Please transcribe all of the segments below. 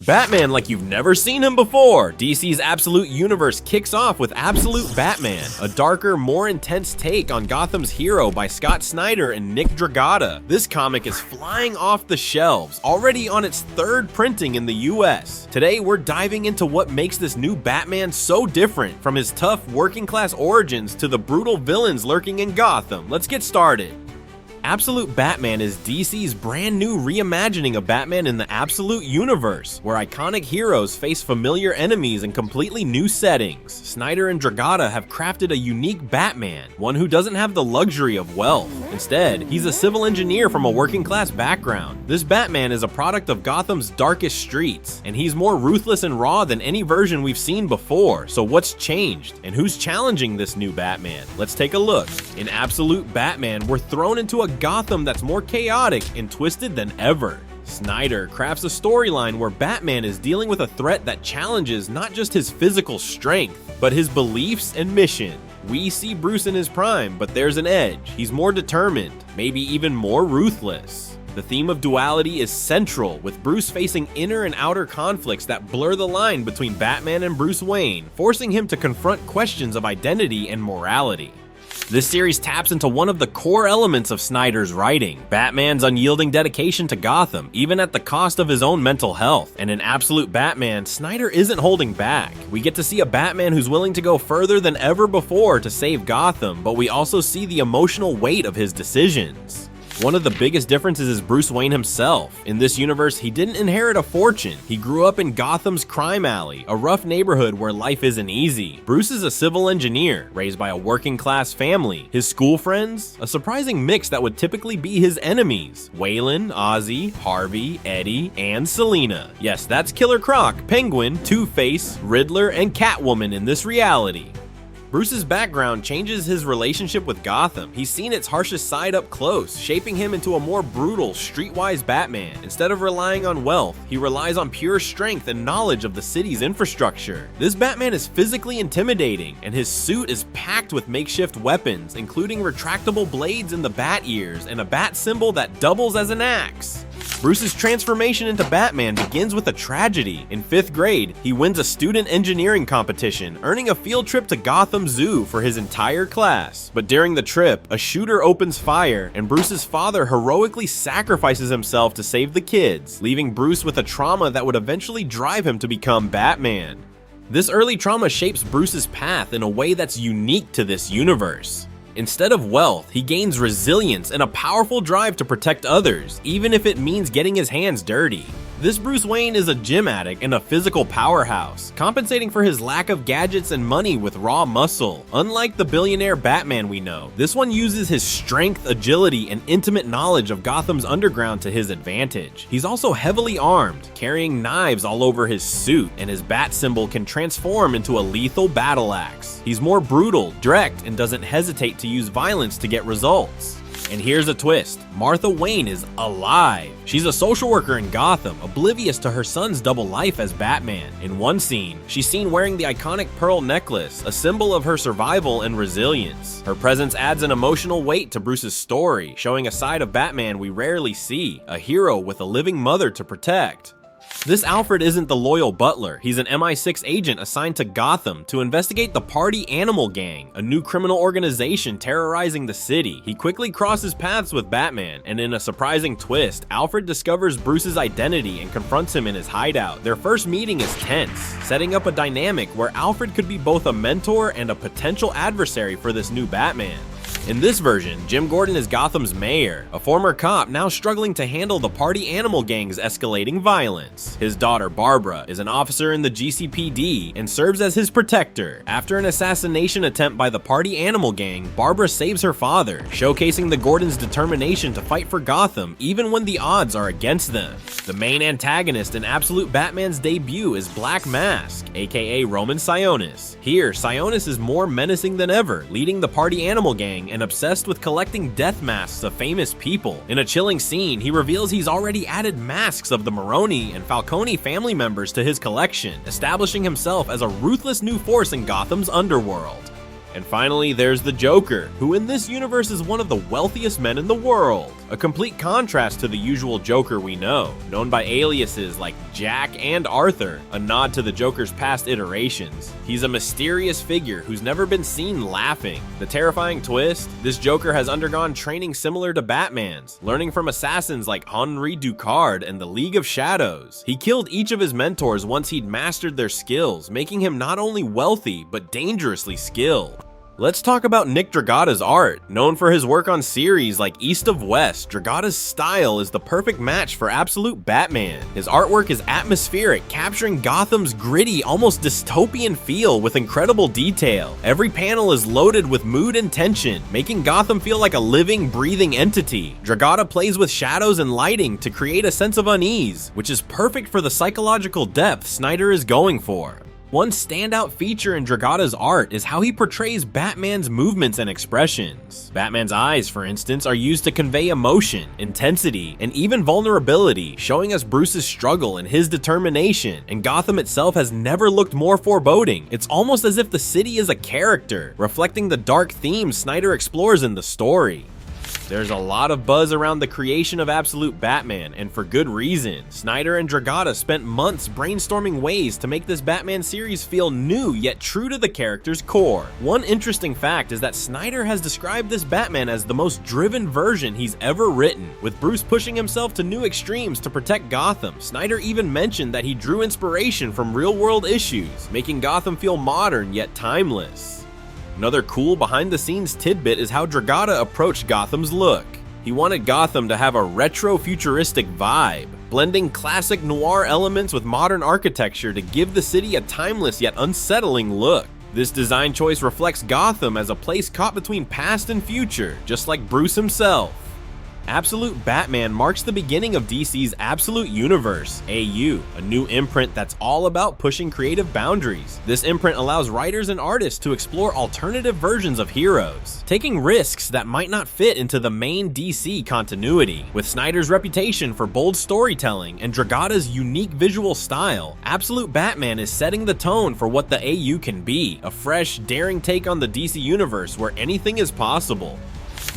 Batman like you've never seen him before. DC's Absolute Universe kicks off with Absolute Batman, a darker, more intense take on Gotham's hero by Scott Snyder and Nick Dragotta. This comic is flying off the shelves, already on its third printing in the US. Today, we're diving into what makes this new Batman so different, from his tough working-class origins to the brutal villains lurking in Gotham. Let's get started. Absolute Batman is DC's brand new reimagining of Batman in the Absolute Universe, where iconic heroes face familiar enemies in completely new settings. Snyder and Dragotta have crafted a unique Batman, one who doesn't have the luxury of wealth. Instead, he's a civil engineer from a working-class background. This Batman is a product of Gotham's darkest streets, and he's more ruthless and raw than any version we've seen before. So what's changed, and who's challenging this new Batman? Let's take a look. In Absolute Batman, we're thrown into a Gotham that's more chaotic and twisted than ever. Snyder crafts a storyline where Batman is dealing with a threat that challenges not just his physical strength, but his beliefs and mission. We see Bruce in his prime, but there's an edge. He's more determined, maybe even more ruthless. The theme of duality is central, with Bruce facing inner and outer conflicts that blur the line between Batman and Bruce Wayne, forcing him to confront questions of identity and morality. This series taps into one of the core elements of Snyder's writing, Batman's unyielding dedication to Gotham, even at the cost of his own mental health. And in Absolute Batman, Snyder isn't holding back. We get to see a Batman who's willing to go further than ever before to save Gotham, but we also see the emotional weight of his decisions. One of the biggest differences is Bruce Wayne himself. In this universe, he didn't inherit a fortune. He grew up in Gotham's crime alley, a rough neighborhood where life isn't easy. Bruce is a civil engineer, raised by a working-class family. His school friends? A surprising mix that would typically be his enemies. Wayland, Ozzy, Harvey, Eddie, and Selina. Yes, that's Killer Croc, Penguin, Two-Face, Riddler, and Catwoman in this reality. Bruce's background changes his relationship with Gotham. He's seen its harshest side up close, shaping him into a more brutal, streetwise Batman. Instead of relying on wealth, he relies on pure strength and knowledge of the city's infrastructure. This Batman is physically intimidating, and his suit is packed with makeshift weapons, including retractable blades in the bat ears and a bat symbol that doubles as an axe. Bruce's transformation into Batman begins with a tragedy. In 5th grade, he wins a student engineering competition, earning a field trip to Gotham Zoo for his entire class. But during the trip, a shooter opens fire, and Bruce's father heroically sacrifices himself to save the kids, leaving Bruce with a trauma that would eventually drive him to become Batman. This early trauma shapes Bruce's path in a way that's unique to this universe. Instead of wealth, he gains resilience and a powerful drive to protect others, even if it means getting his hands dirty. This Bruce Wayne is a gym addict and a physical powerhouse, compensating for his lack of gadgets and money with raw muscle. Unlike the billionaire Batman we know, this one uses his strength, agility, and intimate knowledge of Gotham's underground to his advantage. He's also heavily armed, carrying knives all over his suit, and his bat symbol can transform into a lethal battle axe. He's more brutal, direct, and doesn't hesitate to use violence to get results. And here's a twist. Martha Wayne is alive. She's a social worker in Gotham, oblivious to her son's double life as Batman. In one scene, she's seen wearing the iconic pearl necklace, a symbol of her survival and resilience. Her presence adds an emotional weight to Bruce's story, showing a side of Batman we rarely see, a hero with a living mother to protect. This Alfred isn't the loyal butler. He's an MI6 agent assigned to Gotham to investigate the Party Animal Gang, a new criminal organization terrorizing the city. He quickly crosses paths with Batman, and in a surprising twist, Alfred discovers Bruce's identity and confronts him in his hideout. Their first meeting is tense, setting up a dynamic where Alfred could be both a mentor and a potential adversary for this new Batman. In this version, Jim Gordon is Gotham's mayor, a former cop now struggling to handle the Party Animal Gang's escalating violence. His daughter, Barbara, is an officer in the GCPD and serves as his protector. After an assassination attempt by the Party Animal Gang, Barbara saves her father, showcasing the Gordons' determination to fight for Gotham even when the odds are against them. The main antagonist in Absolute Batman's debut is Black Mask, aka Roman Sionis. Here, Sionis is more menacing than ever, leading the Party Animal Gang and obsessed with collecting death masks of famous people. In a chilling scene, he reveals he's already added masks of the Maroni and Falcone family members to his collection, establishing himself as a ruthless new force in Gotham's underworld. And finally, there's the Joker, who in this universe is one of the wealthiest men in the world. a complete contrast to the usual Joker we know, known by aliases like Jack and Arthur, a nod to the Joker's past iterations. He's a mysterious figure who's never been seen laughing. The terrifying twist? This Joker has undergone training similar to Batman's, learning from assassins like Henri Ducard and the League of Shadows. He killed each of his mentors once he'd mastered their skills, making him not only wealthy, but dangerously skilled. Let's talk about Nick Dragata's art. Known for his work on series like East of West, Dragata's style is the perfect match for Absolute Batman. His artwork is atmospheric, capturing Gotham's gritty, almost dystopian feel with incredible detail. Every panel is loaded with mood and tension, making Gotham feel like a living, breathing entity. Dragata plays with shadows and lighting to create a sense of unease, which is perfect for the psychological depth Snyder is going for. One standout feature in Dragata's art is how he portrays Batman's movements and expressions. Batman's eyes, for instance, are used to convey emotion, intensity, and even vulnerability, showing us Bruce's struggle and his determination, and Gotham itself has never looked more foreboding. It's almost as if the city is a character, reflecting the dark themes Snyder explores in the story. There's a lot of buzz around the creation of Absolute Batman, and for good reason. Snyder and Dragata spent months brainstorming ways to make this Batman series feel new yet true to the character's core. One interesting fact is that Snyder has described this Batman as the most driven version he's ever written, with Bruce pushing himself to new extremes to protect Gotham. Snyder even mentioned that he drew inspiration from real-world issues, making Gotham feel modern yet timeless. Another cool behind-the-scenes tidbit is how Dragata approached Gotham's look. He wanted Gotham to have a retro-futuristic vibe, blending classic noir elements with modern architecture to give the city a timeless yet unsettling look. This design choice reflects Gotham as a place caught between past and future, just like Bruce himself. Absolute Batman marks the beginning of DC's Absolute Universe, AU, a new imprint that's all about pushing creative boundaries. This imprint allows writers and artists to explore alternative versions of heroes, taking risks that might not fit into the main DC continuity. With Snyder's reputation for bold storytelling and Dragata's unique visual style, Absolute Batman is setting the tone for what the AU can be, a fresh, daring take on the DC universe where anything is possible.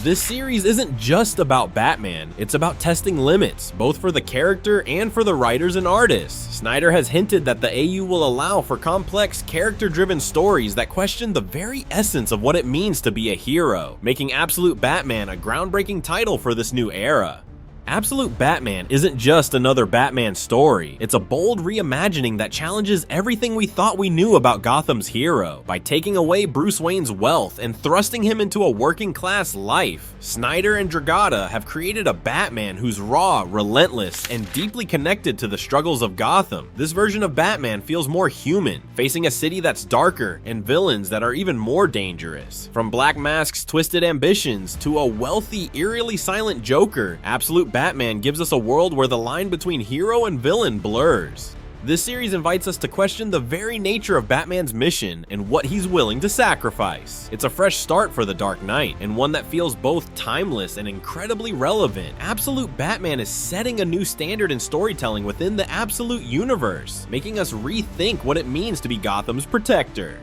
This series isn't just about Batman, it's about testing limits, both for the character and for the writers and artists. Snyder has hinted that the AU will allow for complex, character-driven stories that question the very essence of what it means to be a hero, making Absolute Batman a groundbreaking title for this new era. Absolute Batman isn't just another Batman story, it's a bold reimagining that challenges everything we thought we knew about Gotham's hero. By taking away Bruce Wayne's wealth and thrusting him into a working-class life, Snyder and Dragata have created a Batman who's raw, relentless, and deeply connected to the struggles of Gotham. This version of Batman feels more human, facing a city that's darker and villains that are even more dangerous. From Black Mask's twisted ambitions to a wealthy, eerily silent Joker, Absolute Batman gives us a world where the line between hero and villain blurs. This series invites us to question the very nature of Batman's mission and what he's willing to sacrifice. It's a fresh start for the Dark Knight, and one that feels both timeless and incredibly relevant. Absolute Batman is setting a new standard in storytelling within the Absolute Universe, making us rethink what it means to be Gotham's protector.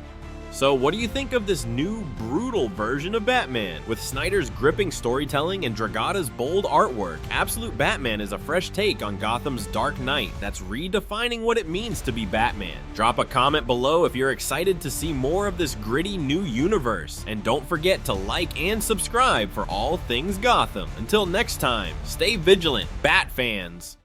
So what do you think of this new, brutal version of Batman? With Snyder's gripping storytelling and Dragata's bold artwork, Absolute Batman is a fresh take on Gotham's Dark Knight that's redefining what it means to be Batman. Drop a comment below if you're excited to see more of this gritty new universe, and don't forget to like and subscribe for all things Gotham. Until next time, stay vigilant, Bat fans!